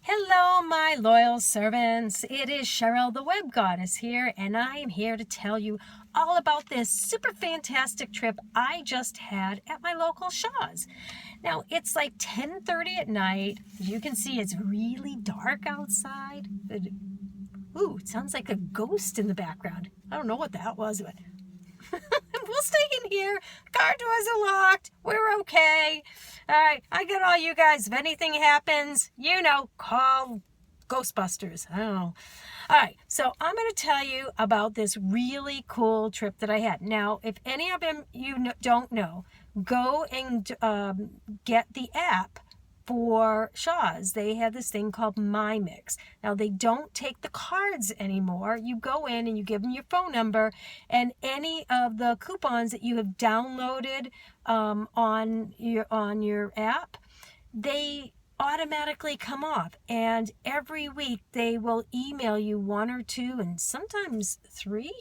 Hello, my loyal servants. It is Cheryl, the web goddess here, and I am here to tell you all about this super fantastic trip I just had at my local Shaw's. Now, it's like 10:30 at night. As you can see, it's really dark outside. Ooh, it sounds like a ghost in the background. I don't know what that was, but we'll stay in here. Car doors are locked. We're okay. All right, I got all you guys. If anything happens, call Ghostbusters. I don't know. All right, so I'm going to tell you about this really cool trip that I had. Now, if any of them don't know, go and get the app for Shaw's. They have this thing called MyMixx. Now, they don't take the cards anymore. You go in and you give them your phone number, and any of the coupons that you have downloaded on your app, they automatically come off. And every week they will email you one or two and sometimes three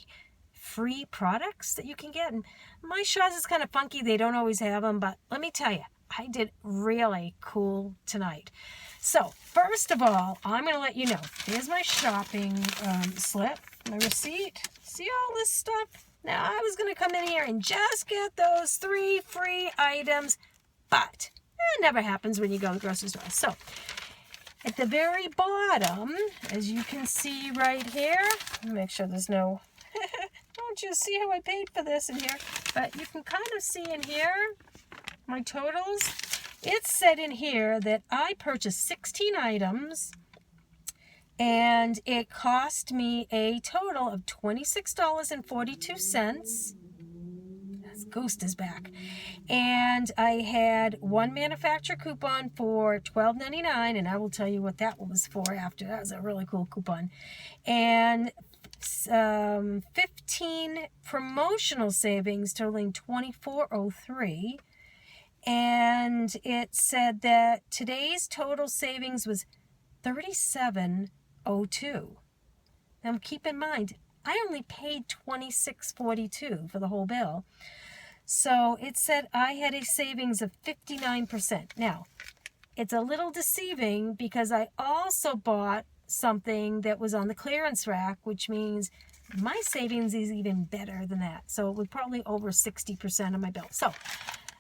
free products that you can get. And my Shaw's is kind of funky. They don't always have them, but let me tell you, I did really cool tonight. So first of all, I'm going to let you know, here's my shopping slip, my receipt. See all this stuff? Now, I was going to come in here and just get those 3 free items, but it never happens when you go to the grocery store. So at the very bottom, as you can see right here, let me make sure there's no, don't you see how I paid for this in here? But you can kind of see in here, my totals. It said in here that I purchased 16 items and it cost me a total of $26.42. That ghost is back. And I had one manufacturer coupon for $12.99, and I will tell you what that was for after. That was a really cool coupon. And 15 promotional savings totaling $24.03. And it said that today's total savings was $37.02. Now keep in mind, I only paid $26.42 for the whole bill. So it said I had a savings of 59%. Now, it's a little deceiving because I also bought something that was on the clearance rack, which means my savings is even better than that. So it was probably over 60% of my bill. So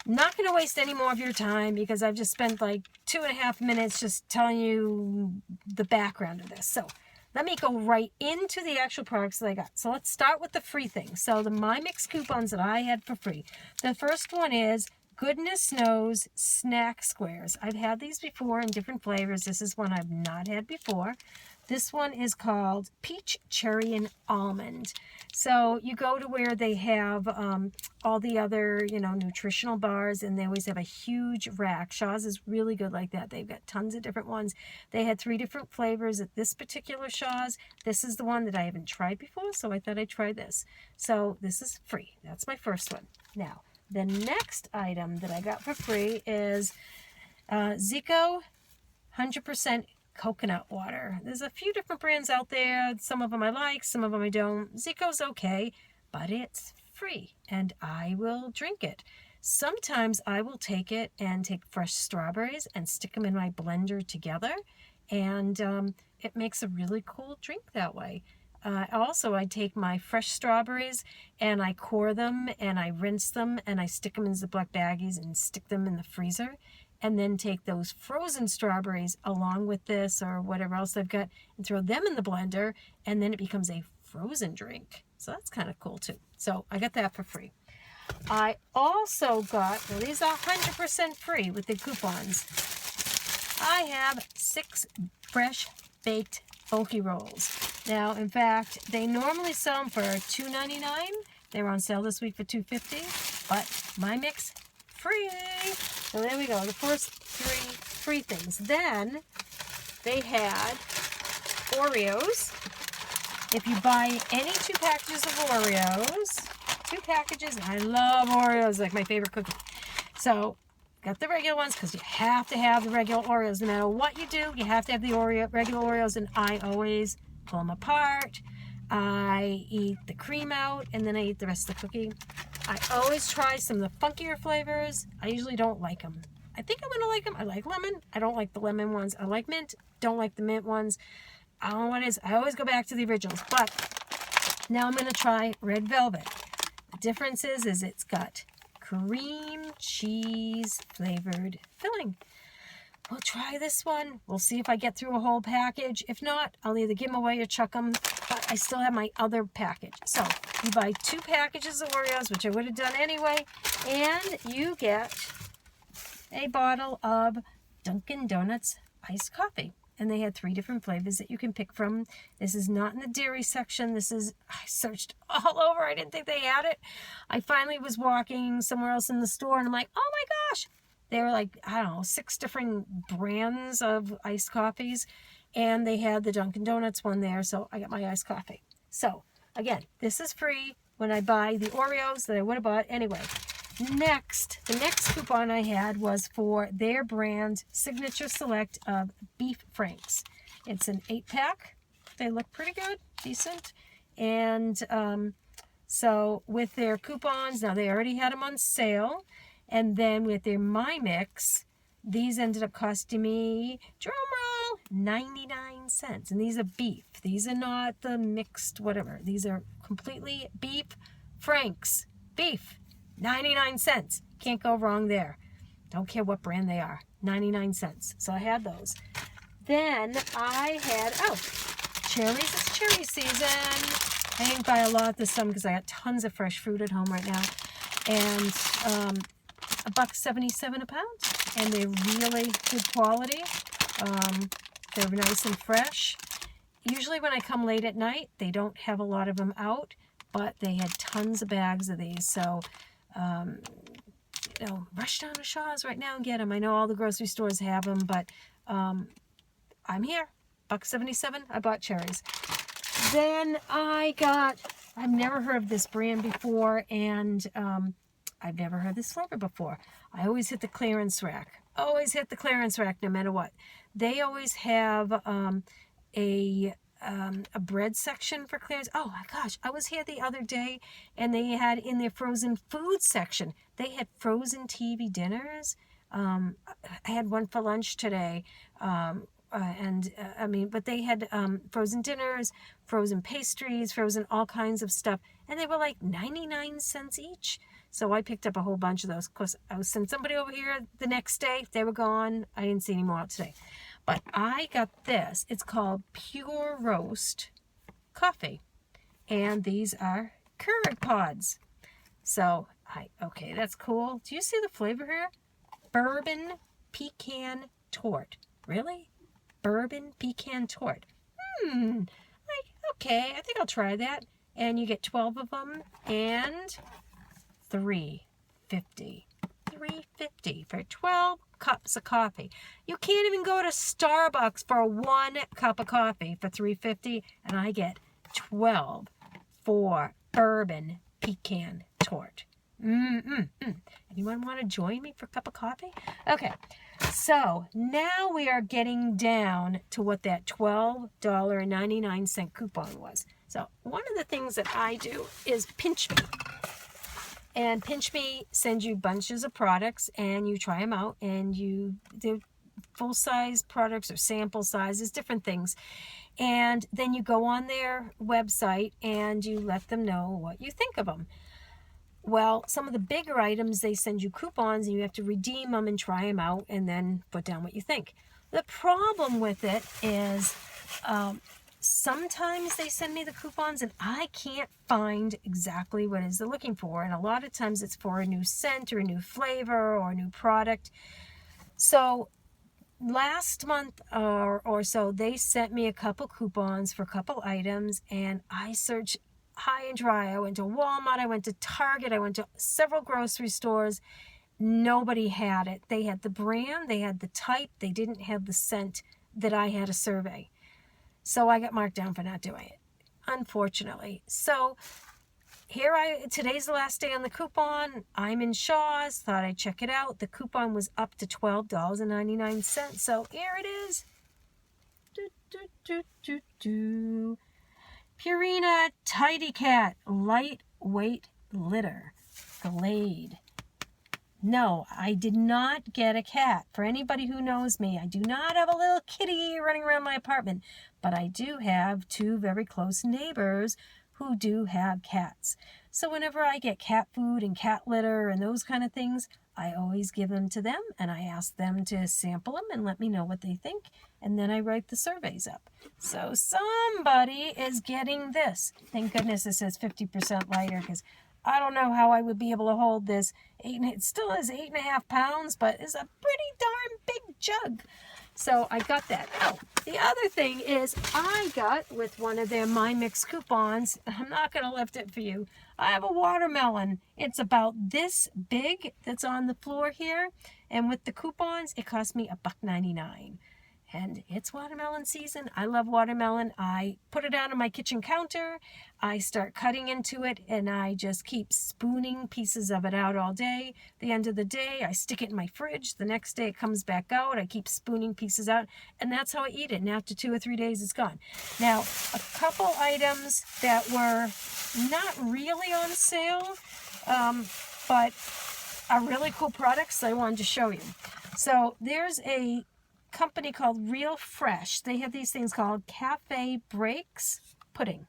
not going to waste any more of your time because I've just spent like 2.5 minutes just telling you the background of this. So let me go right into the actual products that I got. So let's start with the free things. So the MyMixx coupons that I had for free. The first one is Goodness Knows Snack Squares. I've had these before in different flavors. This is one I've not had before. This one is called Peach, Cherry, and Almond. So you go to where they have all the other, nutritional bars, and they always have a huge rack. Shaw's is really good like that. They've got tons of different ones. They had 3 different flavors at this particular Shaw's. This is the one that I haven't tried before, so I thought I'd try this. So this is free. That's my first one. Now, the next item that I got for free is Zico 100% coconut water. There's a few different brands out there. Some of them I like, some of them I don't. Zico's okay, but it's free and I will drink it. Sometimes I will take it and take fresh strawberries and stick them in my blender together, and it makes a really cool drink that way. Also, I take my fresh strawberries and I core them and I rinse them and I stick them in Ziploc baggies and stick them in the freezer, and then take those frozen strawberries along with this or whatever else I've got and throw them in the blender, and then it becomes a frozen drink. So that's kind of cool too. So I got that for free. I also got, well, these are 100% free with the coupons. I have 6 fresh baked bulkie rolls. Now, in fact, they normally sell them for $2.99. They were on sale this week for $2.50, but MyMixx free. So there we go, the first 3 free things. Then they had Oreos. If you buy any 2 packages of Oreos, 2 packages, I love Oreos, like my favorite cookie. So got the regular ones because you have to have the regular Oreos. No matter what you do, you have to have the regular Oreos, and I always pull them apart. I eat the cream out, and then I eat the rest of the cookie. I always try some of the funkier flavors. I usually don't like them. I think I'm going to like them. I like lemon. I don't like the lemon ones. I like mint. Don't like the mint ones. I don't know what it is. I always go back to the originals. But now I'm going to try red velvet. The difference is it's got cream cheese flavored filling. We'll try this one. We'll see if I get through a whole package. If not, I'll either give them away or chuck them. But I still have my other package. So you buy 2 packages of Oreos, which I would have done anyway, and you get a bottle of Dunkin' Donuts iced coffee. And they had 3 different flavors that you can pick from. This is not in the dairy section. This is, I searched all over. I didn't think they had it. I finally was walking somewhere else in the store, and I'm like, oh my gosh. They were like, I don't know, 6 different brands of iced coffees. And they had the Dunkin' Donuts one there, so I got my iced coffee. So, again, this is free when I buy the Oreos that I would have bought anyway. Next, the next coupon I had was for their brand Signature Select of Beef Franks. It's an 8-pack. They look pretty good, decent. And so with their coupons, now they already had them on sale. And then with their MyMixx, these ended up costing me, drum roll, 99 cents. And these are beef. These are not the mixed whatever. These are completely beef Franks. Beef. 99 cents. Can't go wrong there. Don't care what brand they are. 99 cents. So I had those. Then I had, cherries. It's cherry season. I didn't buy a lot this summer because I got tons of fresh fruit at home right now. And $1.77 a pound. And they're really good quality. They're nice and fresh. Usually when I come late at night, they don't have a lot of them out. But they had tons of bags of these. So rush down to Shaw's right now and get them. I know all the grocery stores have them, but I'm here. $1.77. I bought cherries. Then I've never heard of this brand before, and I've never heard this flavor before. I always hit the clearance rack. Always hit the clearance rack no matter what. They always have a bread section for clearance. Oh my gosh, I was here the other day and they had in their frozen food section, they had frozen TV dinners. I had one for lunch today. But they had frozen dinners, frozen pastries, frozen all kinds of stuff. And they were like 99 cents each. So I picked up a whole bunch of those. Of course, I was sent somebody over here the next day. They were gone. I didn't see any more out today. But I got this. It's called Pure Roast Coffee. And these are curd pods. So, okay, that's cool. Do you see the flavor here? Bourbon pecan tort. Really? Bourbon pecan tort. Okay, I think I'll try that. And you get 12 of them and $3.50. $3.50 for 12 cups of coffee. You can't even go to Starbucks for 1 cup of coffee for $3.50, and I get 12 for bourbon pecan tort. Anyone want to join me for a cup of coffee? Okay, so now we are getting down to what that $12.99 coupon was. So one of the things that I do is Pinch Me. And Pinch Me sends you bunches of products and you try them out, and they're full-size products or sample sizes, different things. And then you go on their website and you let them know what you think of them. Well, some of the bigger items, they send you coupons and you have to redeem them and try them out and then put down what you think. The problem with it is sometimes they send me the coupons and I can't find exactly what it is they're looking for. And a lot of times it's for a new scent or a new flavor or a new product. So last month or so, they sent me a couple coupons for a couple items, and I searched high and dry. I went to Walmart, I went to Target, I went to several grocery stores. Nobody had it. They had the brand, they had the type, they didn't have the scent that I had a survey. So I got marked down for not doing it, unfortunately. So today's the last day on the coupon. I'm in Shaw's, thought I'd check it out. The coupon was up to $12.99. So here it is. Purina Tidy Cat Lightweight Litter Glade. No, I did not get a cat. For anybody who knows me, I do not have a little kitty running around my apartment, but I do have two very close neighbors who do have cats. So whenever I get cat food and cat litter and those kind of things, I always give them to them, and I ask them to sample them and let me know what they think, and then I write the surveys up. So somebody is getting this. Thank goodness it says 50% lighter, because I don't know how I would be able to hold this. It still is 8.5 pounds, but it's a pretty darn big jug. So I got that. Oh, the other thing is I got, with one of their MyMixx coupons, I'm not going to lift it for you, I have a watermelon. It's about this big that's on the floor here. And with the coupons, it cost me $1.99. And it's watermelon season. I love watermelon. I put it out on my kitchen counter. I start cutting into it, and I just keep spooning pieces of it out all day. At the end of the day, I stick it in my fridge. The next day, it comes back out. I keep spooning pieces out, and that's how I eat it. And after 2 or 3 days, it's gone. Now, a couple items that were not really on sale, but are really cool products I wanted to show you. So there's a company called Real Fresh. They have these things called Cafe Breaks pudding.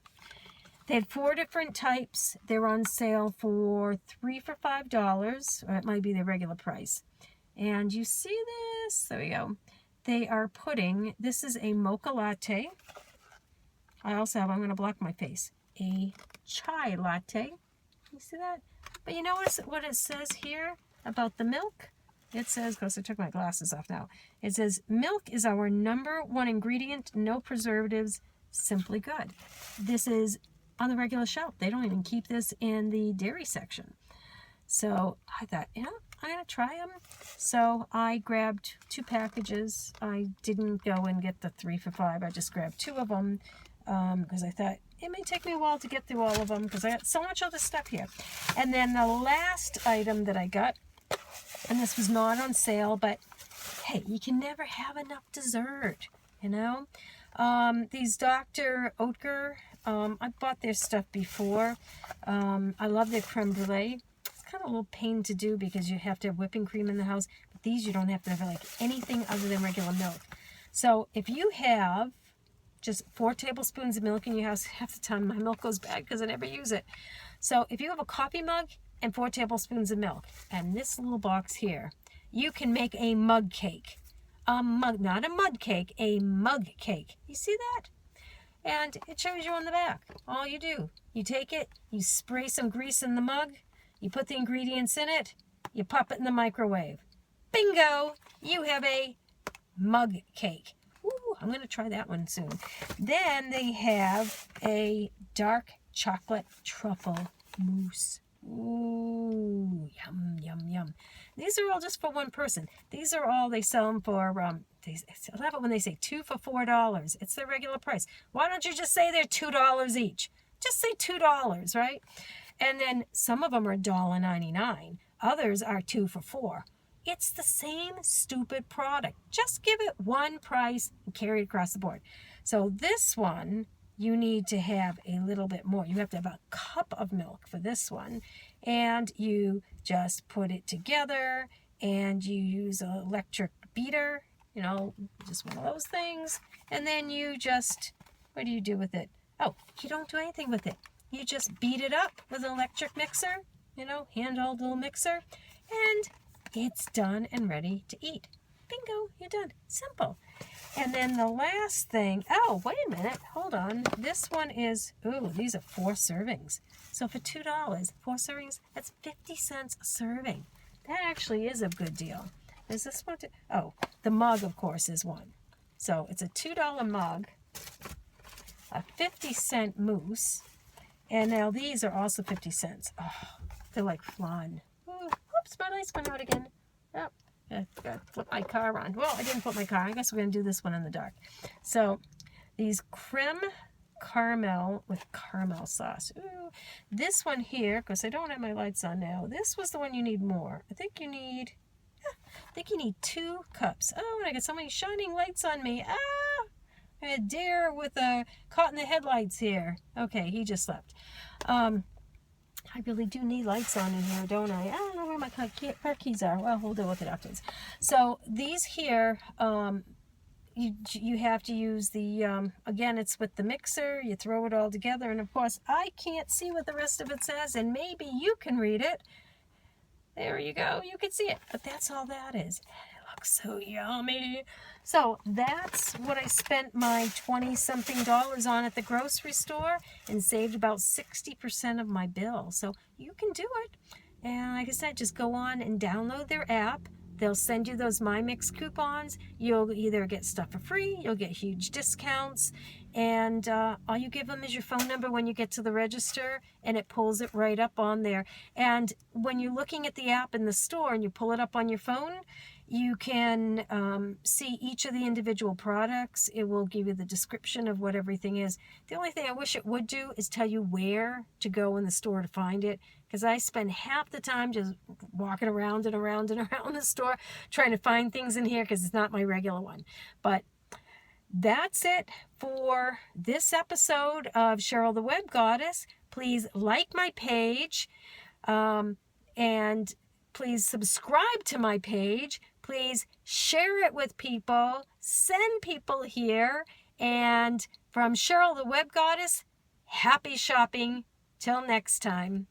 They had 4 different types. They're on sale for 3 for $5, or it might be their regular price. And you see this? There we go. They are pudding. This is a mocha latte. I also have, I'm going to block my face, a chai latte. You see that? But you know what it says here about the milk? It says, because I took my glasses off now, it says, milk is our #1 ingredient, no preservatives, simply good. This is on the regular shelf. They don't even keep this in the dairy section. So I thought, I'm going to try them. So I grabbed 2 packages. I didn't go and get the 3 for $5. I just grabbed 2 of them because I thought it may take me a while to get through all of them because I got so much other stuff here. And then the last item that I got, and this was not on sale, but hey, you can never have enough dessert, you know? These Dr. Oetker, I bought their stuff before. I love their creme brulee. It's kind of a little pain to do because you have to have whipping cream in the house. But these you don't have to have like anything other than regular milk. So if you have just 4 tablespoons of milk in your house, half the time my milk goes bad because I never use it. So if you have a coffee mug and 4 tablespoons of milk, and this little box here, you can make a mug cake. A mug, not a mud cake, a mug cake. You see that? And it shows you on the back. All you do, you take it, you spray some grease in the mug, you put the ingredients in it, you pop it in the microwave. Bingo! You have a mug cake. Ooh, I'm going to try that one soon. Then they have a dark chocolate truffle mousse. Ooh, yum, yum, yum. These are all just for one person. These are all, they sell them for, I love it when they say 2 for $4. It's their regular price. Why don't you just say they're $2 each? Just say $2, right? And then some of them are $1.99. Others are 2 for $4. It's the same stupid product. Just give it one price and carry it across the board. So this one, you need to have a little bit more. You have to have a cup of milk for this one. And you just put it together and you use an electric beater, you know, just one of those things. And then you just, what do you do with it? Oh, you don't do anything with it. You just beat it up with an electric mixer, you know, handheld little mixer. And it's done and ready to eat. Bingo, you're done. Simple. And then the last thing, oh, wait a minute, hold on. This one is, ooh, these are 4 servings. So for $2, 4 servings, that's 50 cents a serving. That actually is a good deal. Is this one? Oh, the mug, of course, is one. So it's a $2 mug, a 50-cent mousse, and now these are also 50 cents. Oh, they're like flan. Ooh, whoops, my lights went out again. Oh. I got to flip my car on. Well, I didn't flip my car. I guess we're going to do this one in the dark. So, these creme caramel with caramel sauce. Ooh, this one here, because I don't have my lights on now, this was the one you need more. I think you need 2 cups. Oh, and I got so many shining lights on me. Ah! I had a deer with a caught in the headlights here. Okay, he just left. I really do need lights on in here, don't I? I don't know where my car keys are. Well, we'll deal with it afterwards. So these here, you have to use the, again, it's with the mixer. You throw it all together. And, of course, I can't see what the rest of it says, and maybe you can read it. There you go. You can see it. But that's all that is. And it looks so yummy. So that's what I spent my 20-something dollars on at the grocery store and saved about 60% of my bill. So you can do it. And like I said, just go on and download their app. They'll send you those MyMixx coupons. You'll either get stuff for free, you'll get huge discounts, and all you give them is your phone number when you get to the register, and it pulls it right up on there. And when you're looking at the app in the store and you pull it up on your phone, you can see each of the individual products. It will give you the description of what everything is. The only thing I wish it would do is tell you where to go in the store to find it, because I spend half the time just walking around and around and around the store trying to find things in here because it's not my regular one. But that's it for this episode of Cheryl the Web Goddess. Please like my page, and please subscribe to my page. Please share it with people. Send people here. And from Cheryl the Web Goddess, happy shopping. Till next time.